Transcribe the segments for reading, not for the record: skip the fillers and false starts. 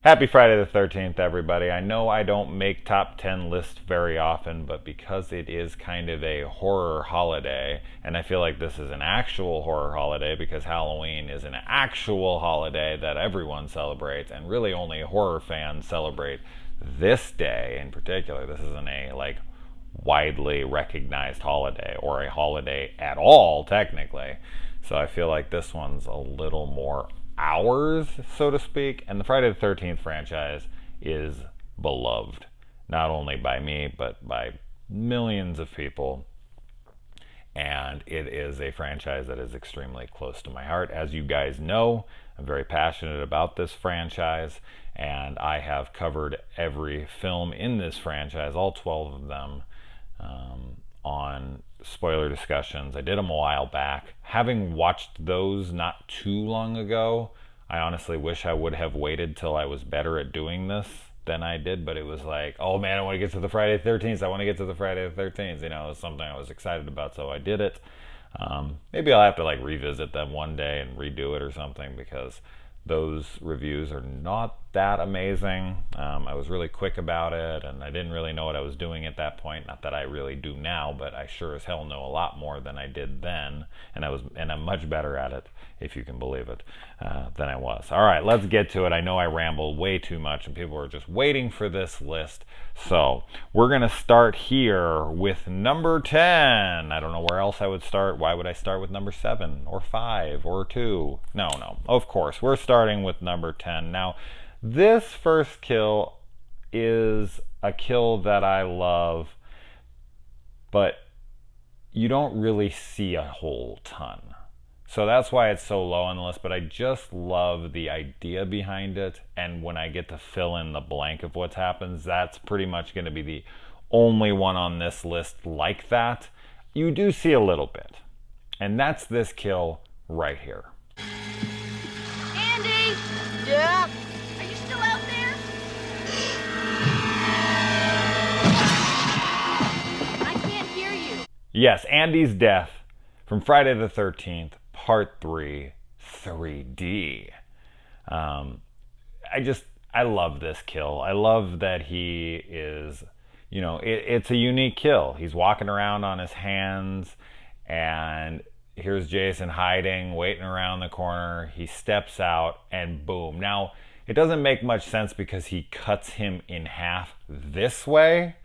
Happy Friday the 13th, everybody. I know I don't make top 10 lists very often, but because it is kind of a horror holiday, and I feel like this is an actual horror holiday because Halloween is an actual holiday that everyone celebrates, and really only horror fans celebrate this day in particular. This isn't a, widely recognized holiday, or a holiday at all, technically. So I feel like this one's a little more ours, so to speak. And the Friday the 13th franchise is beloved, not only by me, but by millions of people. And it is a franchise that is extremely close to my heart. As you guys know, I'm very passionate about this franchise, and I have covered every film in this franchise, all 12 of them, on spoiler discussions. I did them a while back. Having watched those not too long ago, I honestly wish I would have waited till I was better at doing this than I did, but it was like, oh man, I want to get to the Friday the 13th. I want to get to the Friday the 13th. You know, it was something I was excited about, so I did it. Maybe I'll have to revisit them one day and redo it or something, because those reviews are not that amazing. I was really quick about it, and I didn't really know what I was doing at that point. Not that I really do now, but I sure as hell know a lot more than I did then, and I'm much better at it, if you can believe it, than I was. All right, let's get to it. I know I rambled way too much, and people are just waiting for this list. So we're gonna start here with number 10. I don't know where else I would start. Why would I start with number 7 or 5 or 2? No. Of course, we're starting with number 10. Now, this first kill is a kill that I love, but you don't really see a whole ton. So that's why it's so low on the list, but I just love the idea behind it, and when I get to fill in the blank of what happens, that's pretty much going to be the only one on this list like that. You do see a little bit, and that's this kill right here. Andy! Yeah? Are you still out there? I can't hear you. Yes, Andy's death from Friday the 13th, Part 3, 3D. I love this kill. I love that he is, it's a unique kill. He's walking around on his hands, and here's Jason hiding, waiting around the corner. He steps out, and boom. Now, it doesn't make much sense because he cuts him in half this way,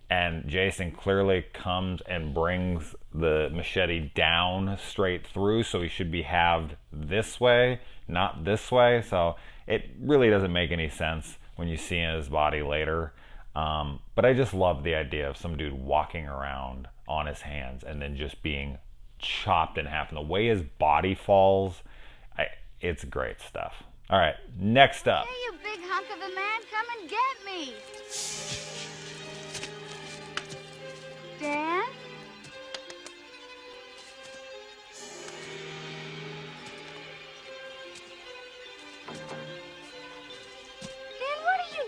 and Jason clearly comes and brings the machete down straight through, so he should be halved this way, not this way. So it really doesn't make any sense when you see his body later. But I just love the idea of some dude walking around on his hands and then just being chopped in half. And the way his body falls, it's great stuff. All right, next up. Hey, you big hunk of a man, come and get me. Dan? Dan, what are you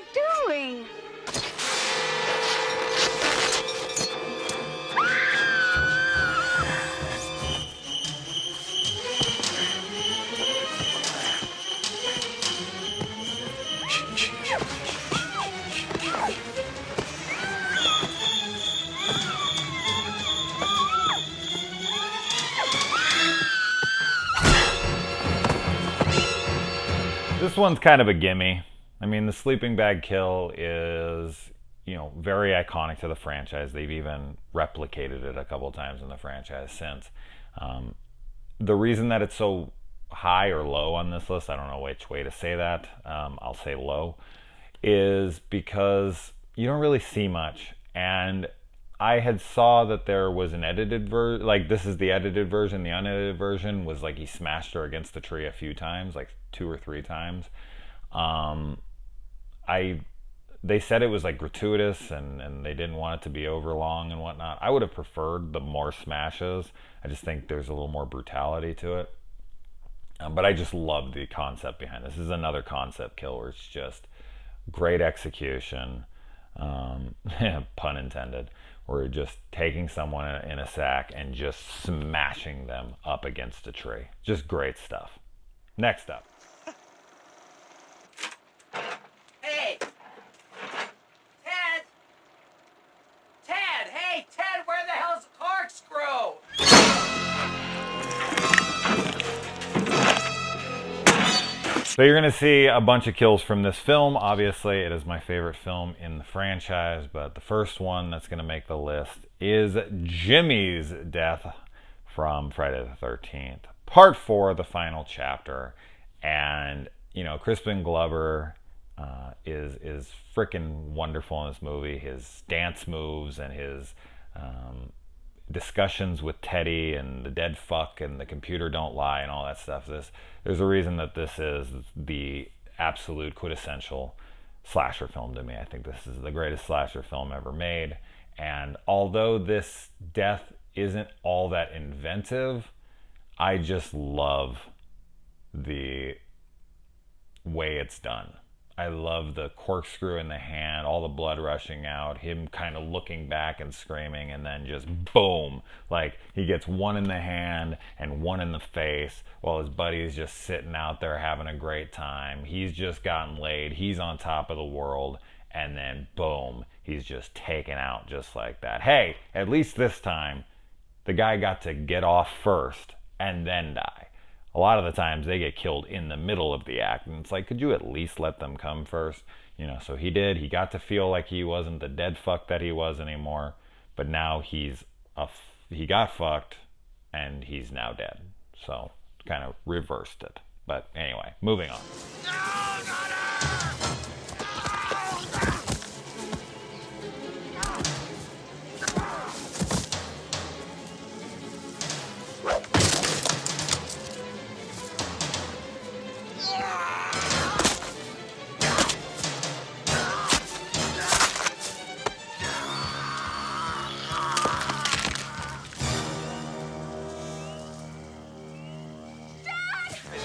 doing? This one's kind of a gimme. I mean, the sleeping bag kill is, very iconic to the franchise. They've even replicated it a couple times in the franchise since. The reason that it's so high or low on this list, I don't know which way to say that, I'll say low, is because you don't really see much. And I had saw that there was an edited version, this is the edited version. The unedited version was he smashed her against the tree a few times, 2 or 3 times. They said it was gratuitous and they didn't want it to be over long and whatnot. I would have preferred the more smashes. I just think there's a little more brutality to it. But I just love the concept behind this. This is another concept kill where it's just great execution, pun intended, where you're just taking someone in a sack and just smashing them up against a tree. Just great stuff. Next up. So you're going to see a bunch of kills from this film. Obviously, it is my favorite film in the franchise, but the first one that's going to make the list is Jimmy's death from Friday the 13th. Part 4, the final chapter. And, you know, Crispin Glover is freaking wonderful in this movie. His dance moves and his discussions with Teddy and the dead fuck and the computer don't lie and all that stuff. There's a reason that this is the absolute quintessential slasher film to me. I think this is the greatest slasher film ever made. And although this death isn't all that inventive, I just love the way it's done. I love the corkscrew in the hand, all the blood rushing out, him kind of looking back and screaming, and then just boom, like he gets one in the hand and one in the face while his buddy's just sitting out there having a great time. He's just gotten laid, he's on top of the world, and then boom, he's just taken out just like that. Hey, at least this time, the guy got to get off first and then die. A lot of the times they get killed in the middle of the act, and it's like, could you at least let them come first? You know, so he did. He got to feel like he wasn't the dead fuck that he was anymore, but now he got fucked and he's now dead. So kind of reversed it. But anyway, moving on.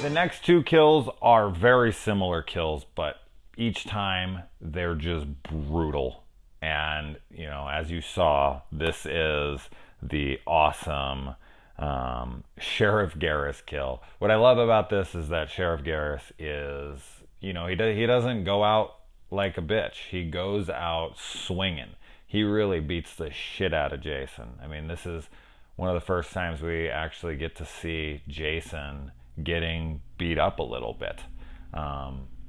The next two kills are very similar kills, but each time they're just brutal. And, you know, as you saw, this is the awesome Sheriff Garris kill. What I love about this is that Sheriff Garris is, you know, he doesn't go out like a bitch. He goes out swinging. He really beats the shit out of Jason. I mean, this is one of the first times we actually get to see Jason getting beat up a little bit.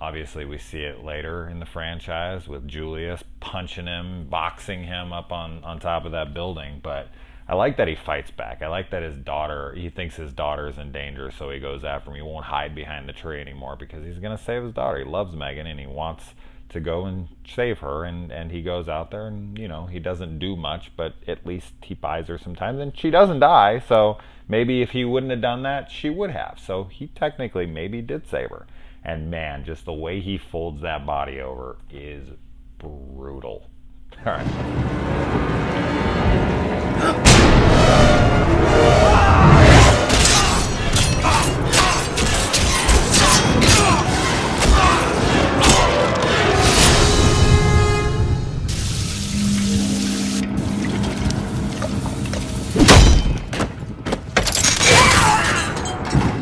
Obviously, we see it later in the franchise with Julius punching him, boxing him up on top of that building. But I like that he fights back. I like that he thinks his daughter's in danger, so he goes after him. He won't hide behind the tree anymore because he's going to save his daughter. He loves Megan and he wants to go and save her, and he goes out there and, you know, he doesn't do much, but at least he buys her some time, and she doesn't die, so maybe if he wouldn't have done that, she would have. So he technically maybe did save her. And man, just the way he folds that body over is brutal. All right.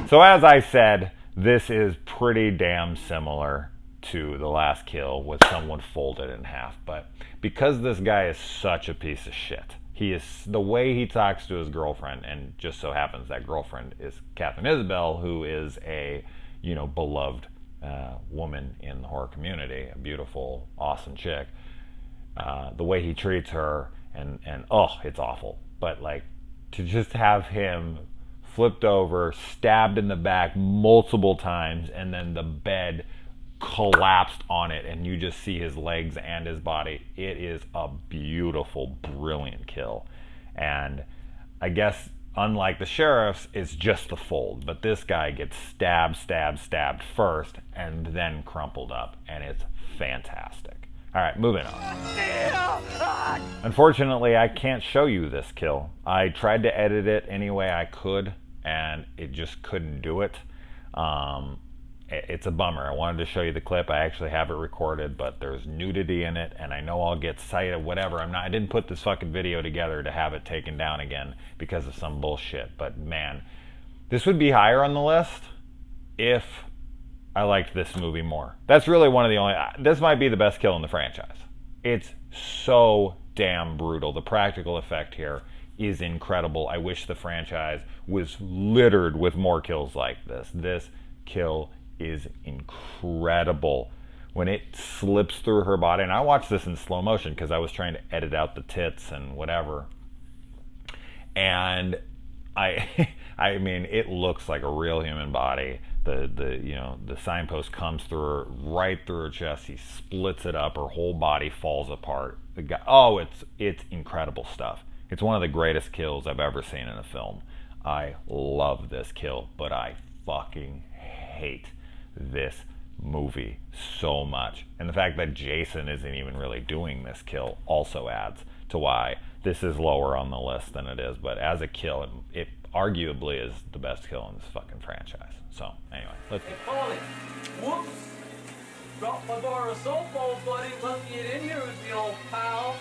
So as I said, this is pretty damn similar to the last kill with someone folded in half. But because this guy is such a piece of shit, the way he talks to his girlfriend, and just so happens that girlfriend is Katherine Isabel, who is a, you know, beloved woman in the horror community, a beautiful, awesome chick. The way he treats her, and oh, it's awful. But like, to just have him flipped over, stabbed in the back multiple times, and then the bed collapsed on it, and you just see his legs and his body. It is a beautiful, brilliant kill. And I guess, unlike the sheriff's, it's just the fold. But this guy gets stabbed first, and then crumpled up, and it's fantastic. All right, moving on. Unfortunately, I can't show you this kill. I tried to edit it any way I could, and it just couldn't do it. It's a bummer. I wanted to show you the clip. I actually have it recorded, but there's nudity in it, and I know I'll get cited, whatever. I didn't put this fucking video together to have it taken down again because of some bullshit. But man, this would be higher on the list if I liked this movie more. That's really one of the only... This might be the best kill in the franchise. It's so damn brutal. The practical effect here is incredible. I wish the franchise was littered with more kills like this. This kill is incredible. When it slips through her body, and I watched this in slow motion because I was trying to edit out the tits and whatever. And I mean, it looks like a real human body. The signpost comes through her, right through her chest. He splits it up. Her whole body falls apart. It's incredible stuff. It's one of the greatest kills I've ever seen in a film. I love this kill, but I fucking hate this movie so much. And the fact that Jason isn't even really doing this kill also adds to why this is lower on the list than it is. But as a kill, it arguably is the best kill in this fucking franchise. So anyway, let's Hey, Paulie. Whoops. Dropped my bar of softball, buddy. Left you in here with the old pal.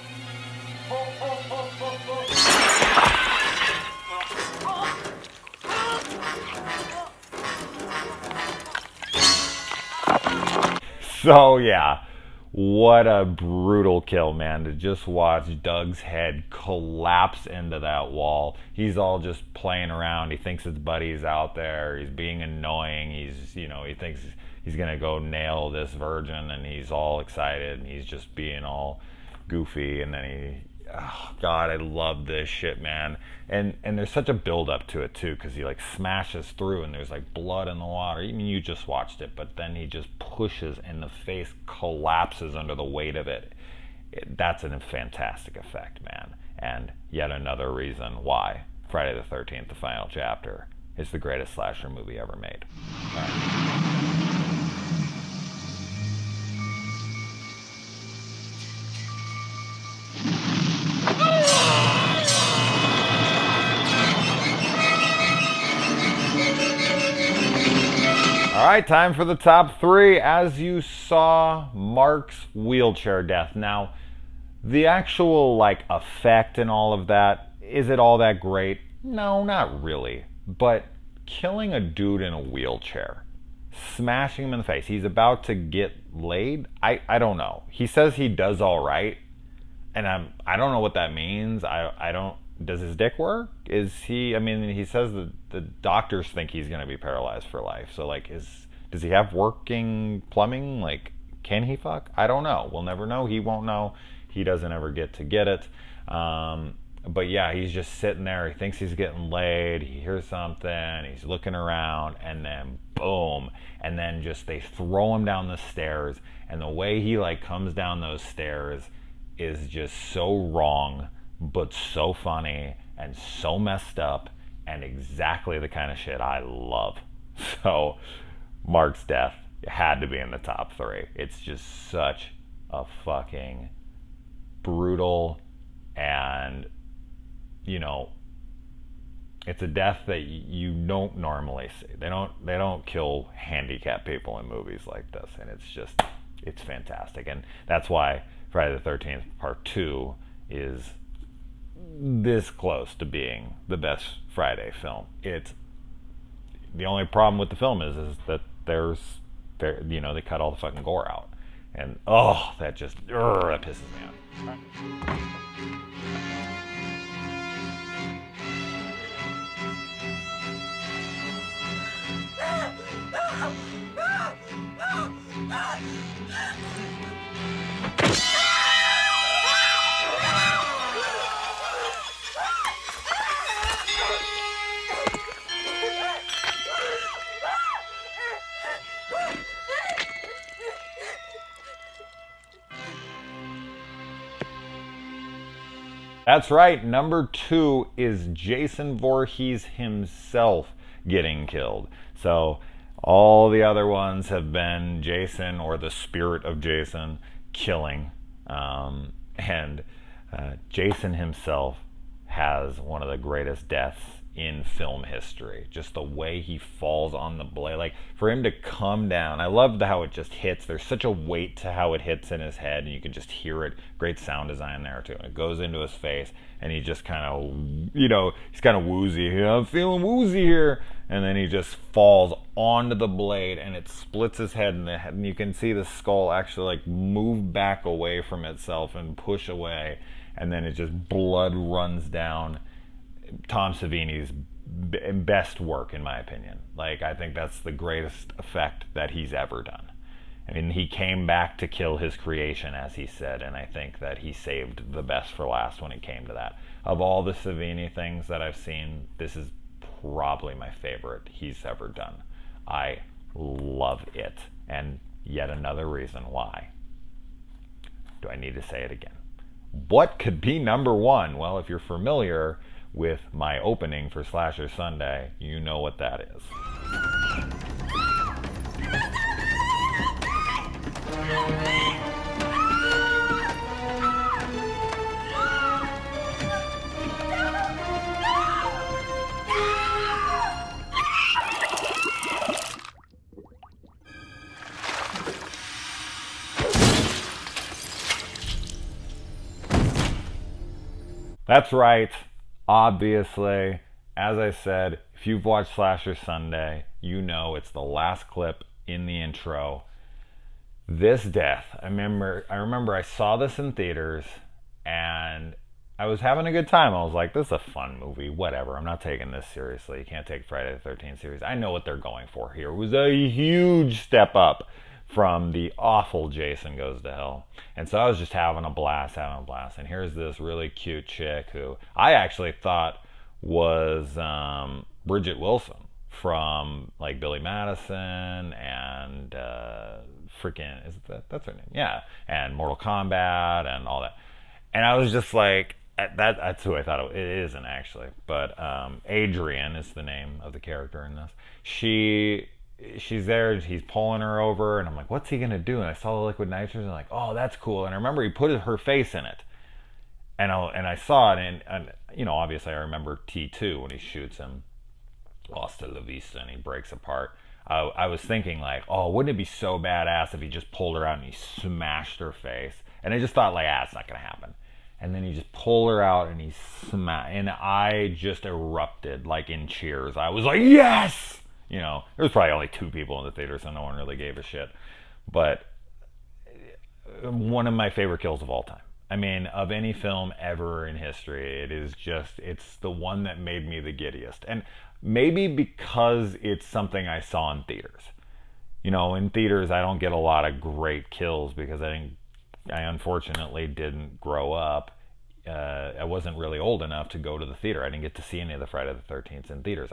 Ho, ho, ho, ho, ho. So yeah, what a brutal kill, man, to just watch Doug's head collapse into that wall. He's all just playing around. He thinks his buddy's out there. He's being annoying. He thinks he's gonna go nail this virgin, and he's all excited, and he's just being all goofy. And then oh God, I love this shit, man. And there's such a build up to it too, because he like smashes through and there's like blood in the water. I mean, you just watched it, but then he just pushes and the face collapses under the weight of it. That's a fantastic effect, man. And yet another reason why Friday the 13th, the final chapter, is the greatest slasher movie ever made. All right. All right, time for the top three. As you saw, Mark's wheelchair death. Now, the actual like effect and all of that, is it all that great? No, not really. But killing a dude in a wheelchair, smashing him in the face, he's about to get laid. I don't know. He says he does all right, and I don't know what that means. I don't. Does his dick work? Is he? I mean, he says that the doctors think he's going to be paralyzed for life. So, like, does he have working plumbing? Like, can he fuck? I don't know. We'll never know. He won't know. He doesn't ever get to get it. But yeah, he's just sitting there. He thinks he's getting laid. He hears something. He's looking around, and then boom, and then just they throw him down the stairs. And the way he like comes down those stairs is just so wrong, but so funny and so messed up and exactly the kind of shit I love. So Mark's death had to be in the top three. It's just such a fucking brutal, and you know, it's a death that you don't normally see. They don't kill handicapped people in movies like this, and it's fantastic. And that's why Friday the 13th Part 2 is this close to being the best Friday film. It's the only problem with the film is that they cut all the fucking gore out, and that pisses me off. That's right, number 2 is Jason Voorhees himself getting killed. So all the other ones have been Jason or the spirit of Jason killing. And Jason himself has one of the greatest deaths in film history. Just the way he falls on the blade. Like, for him to come down, I love how it just hits. There's such a weight to how it hits in his head, and you can just hear it. Great sound design there, too. And it goes into his face, and he just kind of, he's kind of woozy. I'm feeling woozy here. And then he just falls onto the blade, and it splits his head, and you can see the skull actually, like, move back away from itself and push away. And then it just, blood runs down Tom Savini's best work, in my opinion. Like, I think that's the greatest effect that he's ever done. I mean, he came back to kill his creation, as he said, and I think that he saved the best for last when it came to that. Of all the Savini things that I've seen, this is probably my favorite he's ever done. I love it, and yet another reason why. Do I need to say it again? What could be number one? Well, if you're familiar with my opening for Slasher Sunday, you know what that is. That's right. Obviously, as I said, if you've watched Slasher Sunday, you know it's the last clip in the intro. This death, I remember I saw this in theaters and I was having a good time. I was like, this is a fun movie, whatever. I'm not taking this seriously. You can't take Friday the 13th series. I know what they're going for here. It was a huge step up from the awful Jason Goes to Hell. And so I was just having a blast. And here's this really cute chick who I actually thought was Bridget Wilson from like Billy Madison and that's her name, yeah, and Mortal Kombat and all that. And I was just like, that's who I thought it isn't actually, but Adrian is the name of the character in this. She's there, he's pulling her over, and I'm like, what's he gonna do? And I saw the liquid nitrogen, and I'm like, oh, that's cool. And I remember he put her face in it, and I saw it, and you know, obviously I remember T2 when he shoots him, Hasta la vista, and he breaks apart. I was thinking like, oh, wouldn't it be so badass if he just pulled her out and he smashed her face? And I just thought like, it's not gonna happen. And then he just pulled her out and he smashed, and I just erupted like in cheers. I was like, yes! You know, there was probably only 2 people in the theater, so no one really gave a shit. But one of my favorite kills of all time. I mean, of any film ever in history, it's the one that made me the giddiest. And maybe because it's something I saw in theaters. You know, in theaters, I don't get a lot of great kills because I unfortunately didn't grow up. I wasn't really old enough to go to the theater. I didn't get to see any of the Friday the 13th in theaters.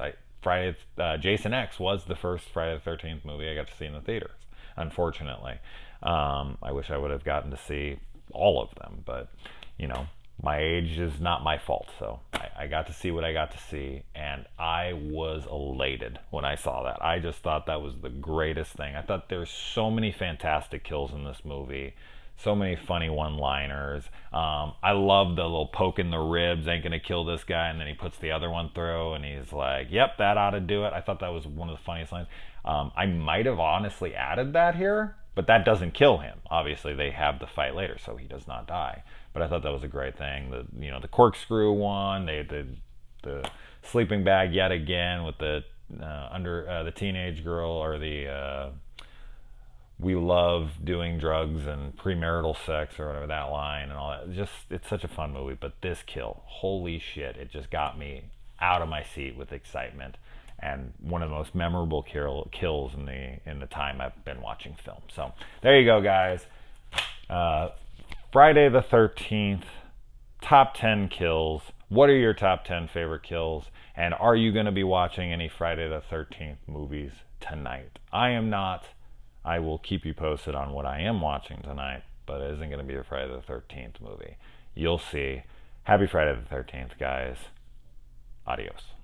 Jason X was the first Friday the 13th movie I got to see in the theaters, unfortunately. I wish I would have gotten to see all of them, but, you know, my age is not my fault, so I got to see what I got to see, and I was elated when I saw that. I just thought that was the greatest thing. I thought there's so many fantastic kills in this movie. So many funny one-liners. I love the little poke in the ribs, ain't gonna kill this guy, and then he puts the other one through, and he's like, yep, that ought to do it. I thought that was one of the funniest lines. I might have honestly added that here, but that doesn't kill him. Obviously, they have the fight later, so he does not die. But I thought that was a great thing. The corkscrew one, the sleeping bag yet again with the teenage girl, or the we love doing drugs and premarital sex, or whatever, that line and all that. It's such a fun movie. But this kill, holy shit, it just got me out of my seat with excitement, and one of the most memorable kills in the time I've been watching film. So there you go, guys. Friday the 13th, top 10 kills. What are your top 10 favorite kills? And are you going to be watching any Friday the 13th movies tonight? I am not. I will keep you posted on what I am watching tonight, but it isn't going to be a Friday the 13th movie. You'll see. Happy Friday the 13th, guys. Adios.